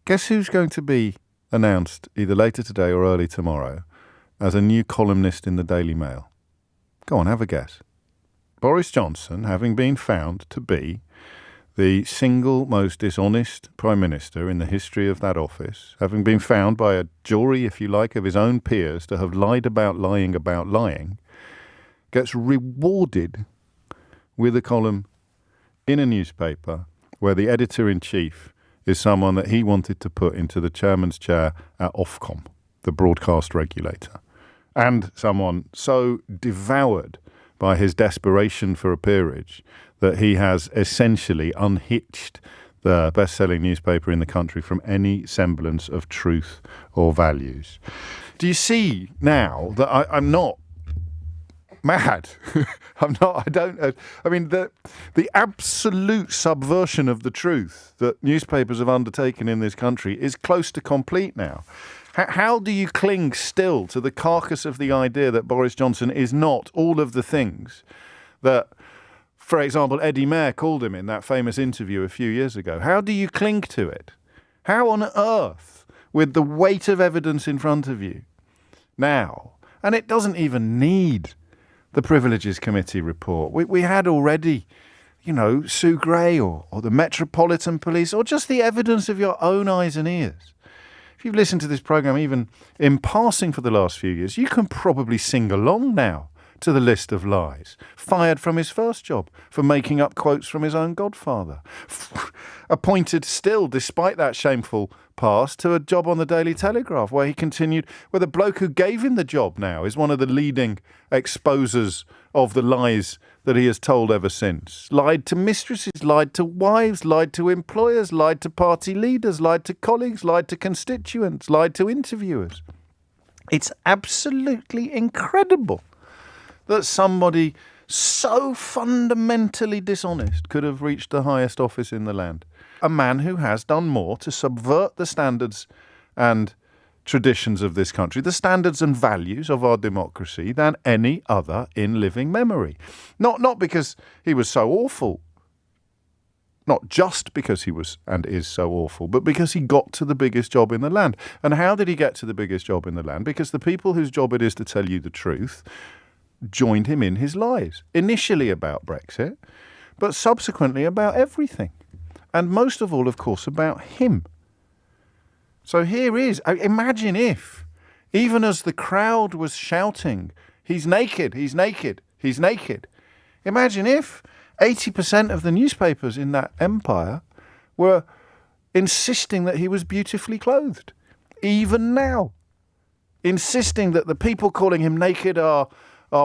Guess who's going to be announced either later today or early tomorrow as a new columnist in the Daily Mail? Go on, have a guess. Boris Johnson, having been found to be the single most dishonest Prime Minister in the history of that office, having been found by a jury, if you like, of his own peers to have lied about lying, gets rewarded with a column in a newspaper where the editor-in-chief is someone that he wanted to put into the chairman's chair at Ofcom, the broadcast regulator, and someone so devoured by his desperation for a peerage that he has essentially unhitched the best-selling newspaper in the country from any semblance of truth or values. Do you see now that I'm not mad? The absolute subversion of the truth that newspapers have undertaken in this country is close to complete now. How do you cling still to the carcass of the idea that Boris Johnson is not all of the things that, for example, Eddie Mair called him in that famous interview a few years ago? How do you cling to it? How on earth, with the weight of evidence in front of you now, and it doesn't even need the Privileges Committee report. We had already, Sue Gray or the Metropolitan Police, or just the evidence of your own eyes and ears. If you've listened to this programme even in passing for the last few years, you can probably sing along now to the list of lies. Fired from his first job for making up quotes from his own godfather. Appointed still, despite that shameful past, to a job on the Daily Telegraph where the bloke who gave him the job now is one of the leading exposers of the lies that he has told ever since. Lied to mistresses, lied to wives, lied to employers, lied to party leaders, lied to colleagues, lied to constituents, lied to interviewers. It's absolutely incredible that somebody so fundamentally dishonest could have reached the highest office in the land. A man who has done more to subvert the standards and traditions of this country, the standards and values of our democracy, than any other in living memory. Not because he was so awful, not just because he was and is so awful, but because he got to the biggest job in the land. And how did he get to the biggest job in the land? Because the people whose job it is to tell you the truth joined him in his lies, initially about Brexit, but subsequently about everything. And most of all, of course, about him. So here is, imagine if, even as the crowd was shouting, he's naked, he's naked, he's naked. Imagine if 80% of the newspapers in that empire were insisting that he was beautifully clothed. Even now. Insisting that the people calling him naked are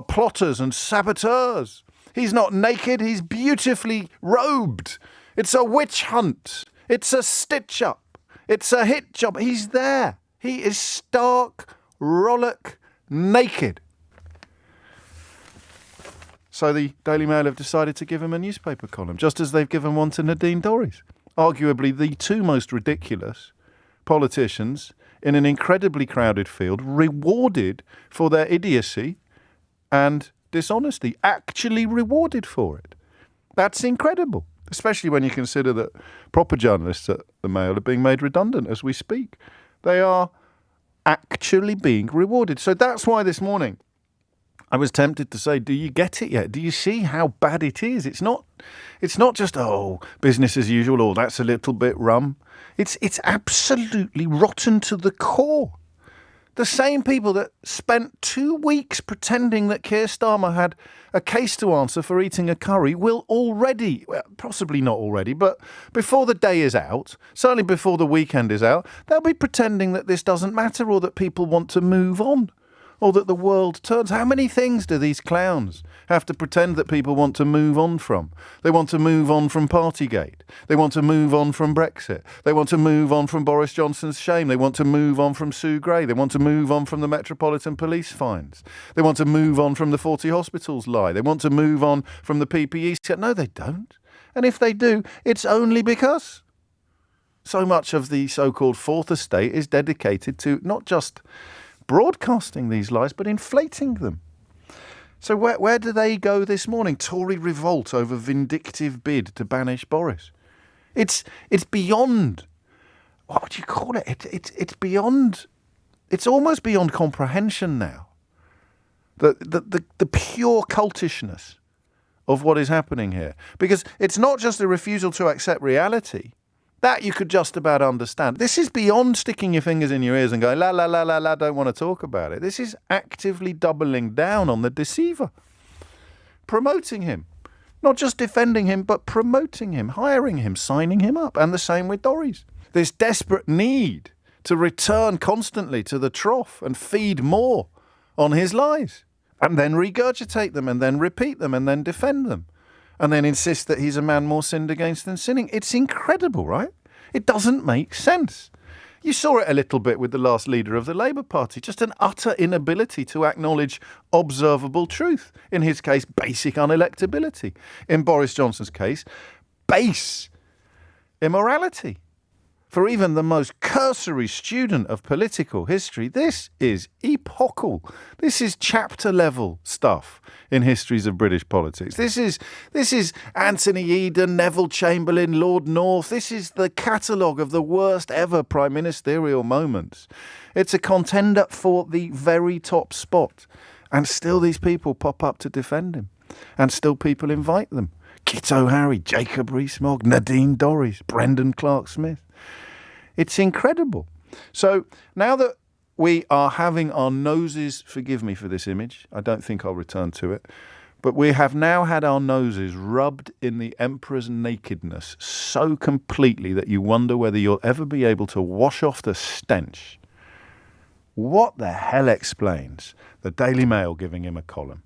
plotters and saboteurs. He's not naked, he's beautifully robed. It's a witch hunt. It's a stitch-up. It's a hit job. He's there. He is stark, rollock, naked. So the Daily Mail have decided to give him a newspaper column, just as they've given one to Nadine Dorries. Arguably the two most ridiculous politicians in an incredibly crowded field, rewarded for their idiocy and dishonesty, actually rewarded for it. That's incredible, especially when you consider that proper journalists at the Mail are being made redundant as we speak. They are actually being rewarded. So that's why this morning I was tempted to say, do you get it yet? Do you see how bad it is? It's not just, business as usual, that's a little bit rum. It's absolutely rotten to the core. The same people that spent 2 weeks pretending that Keir Starmer had a case to answer for eating a curry will already, well, possibly not already, but before the day is out, certainly before the weekend is out, they'll be pretending that this doesn't matter or that people want to move on or that the world turns. How many things do these clowns have to pretend that people want to move on from? They want to move on from Partygate. They want to move on from Brexit. They want to move on from Boris Johnson's shame. They want to move on from Sue Gray. They want to move on from the Metropolitan Police fines. They want to move on from the 40 hospitals lie. They want to move on from the PPE. No, they don't. And if they do, it's only because so much of the so-called fourth estate is dedicated to not just broadcasting these lies, but inflating them. So where do they go this morning? Tory revolt over vindictive bid to banish Boris. It's beyond, what would you call call it? It's beyond. It's almost beyond comprehension now. The pure cultishness of what is happening here, because it's not just a refusal to accept reality. That you could just about understand. This is beyond sticking your fingers in your ears and going, la, la, la, la, la, don't want to talk about it. This is actively doubling down on the deceiver, promoting him, not just defending him, but promoting him, hiring him, signing him up. And the same with Boris. This desperate need to return constantly to the trough and feed more on his lies, and then regurgitate them, and then repeat them, and then defend them, and then insist that he's a man more sinned against than sinning. It's incredible, right? It doesn't make sense. You saw it a little bit with the last leader of the Labour Party, just an utter inability to acknowledge observable truth. In his case, basic unelectability. In Boris Johnson's case, base immorality. For even the most cursory student of political history, this is epochal. This is chapter-level stuff in histories of British politics. This is Anthony Eden, Neville Chamberlain, Lord North. This is the catalogue of the worst ever prime ministerial moments. It's a contender for the very top spot. And still these people pop up to defend him. And still people invite them. Kit O'Harry, Jacob Rees-Mogg, Nadine Dorries, Brendan Clark-Smith. It's incredible. So now that we are having our noses, forgive me for this image, I don't think I'll return to it, but we have now had our noses rubbed in the emperor's nakedness so completely that you wonder whether you'll ever be able to wash off the stench. What the hell explains the Daily Mail giving him a column?